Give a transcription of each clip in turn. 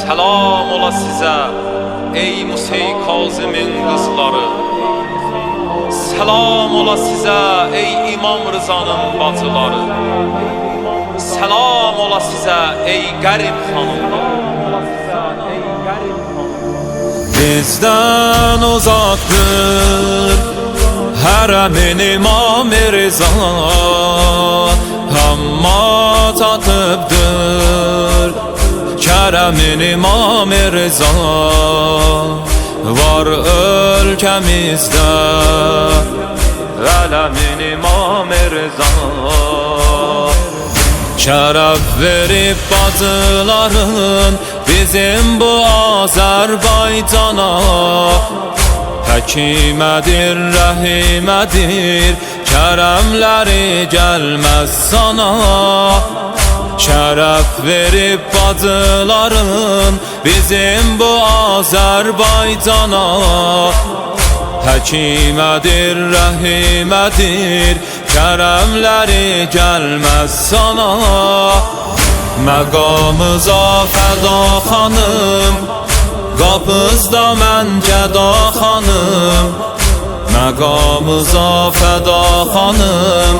Selam ola size ey Musey Kazım'ın kızları. Selam ola size ey İmam Rıza'nın bacıları. Selam ola size ey garip hanımlar. Bizden uzaktır Haremin İmam Rıza, amma tatıbdır Keremin İmam Rıza. Var ülkemizde Alemin İmam Rıza. Şərəf verib bacıların bizim bu Azərbaycana. Həkimədir, rəhimədir, kərəmləri gəlməz sana. Şərəf verib bacıların bizim bu Azərbaycana. Həkimədir, rəhimədir, kərəmləri gəlməz sana. Məqamıza fəda xanım, qapızda mən gəda xanım. Məqamıza fəda xanım,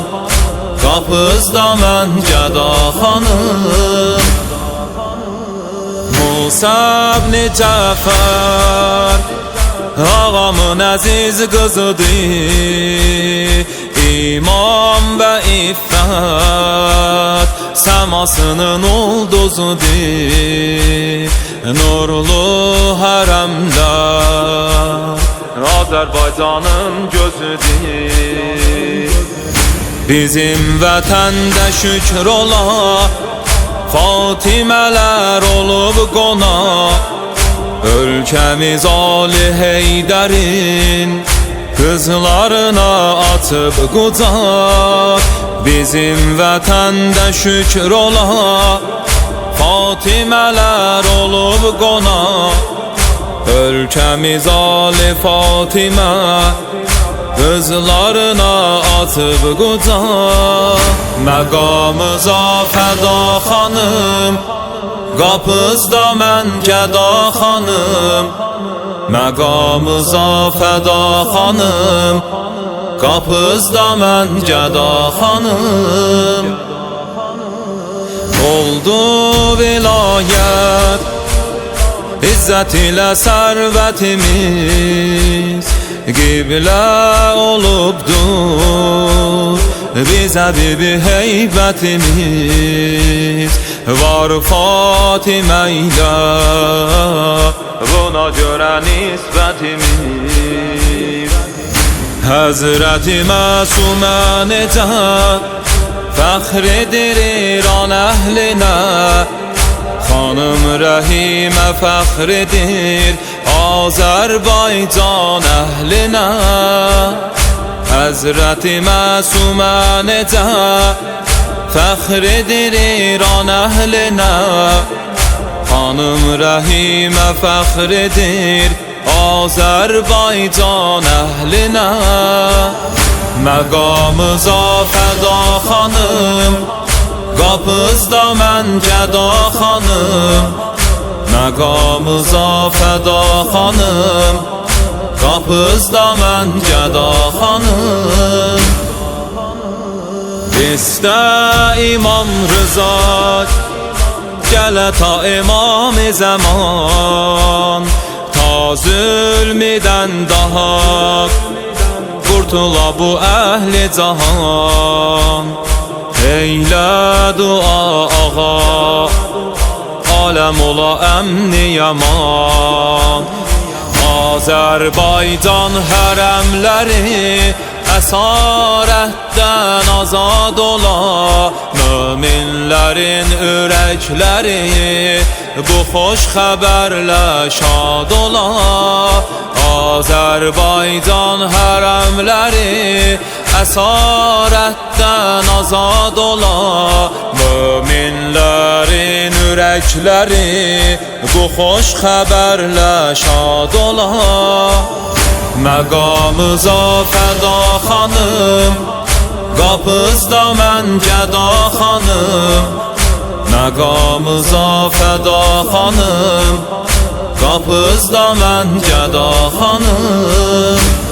qapızda mən gəda xanım. Musa ibn Cəfər ağamın əziz qızıdır. İmam və iffət səmasının ulduzudur. Nurlu hərəmdə Azərbaycanın gözüdür. Bizim vətəndə şükür ola, Fatimələr olub qonaq. Ölkəmiz Ali Heydərin qızlarına atıb qucaq. Bizim vətəndə şükür ola, Fatimələr olub qonaq. Ölkəmiz Ali Fatimə qızlarına atıb qucaq. Məqamıza fəda xanım, qapızda mən gəda xanım. Məqamıza fəda xanım, qapızda mən gəda xanım. Oldu vilayət, İzzət ilə sərvətimiz, qiblə olubdur bizə bibi heybətimiz. Var Fatimə ilə buna görə nisbətimiz. Həzrəti Məsumə necə fəxridir İran əhlinə. Xanım Rəhimə fəxridir Azərbaycan əhlinə. Həzrəti Məsumə necə fəxridir İran əhlinə. Xanım Rəhimə fəxridir Azərbaycan əhlinə. Məqamıza fəda xanım, qapızda mən gəda xanım. Məqamıza fəda xanım, qapızda mən gəda xanım. İstə İmam Rıza, gələ ta İmam-ı Zaman. Ta zülmidən daha qurtula bu əhli cahan. Eylə dua ağa, aləm ola əmni yaman. Azərbaycan hərəmləri əsarətdən azad ola. Möminlərin ürəkləri bu xoş xəbərlə şad ola. Azərbaycan hərəmləri əsarətdən azad ola. Möminlərin ürəkləri bu xoş xəbərlə şad ola. Məqamıza fəda xanım, qapızda mən gəda xanım. məqamıza fəda xanım, qapızda mən gəda xanım.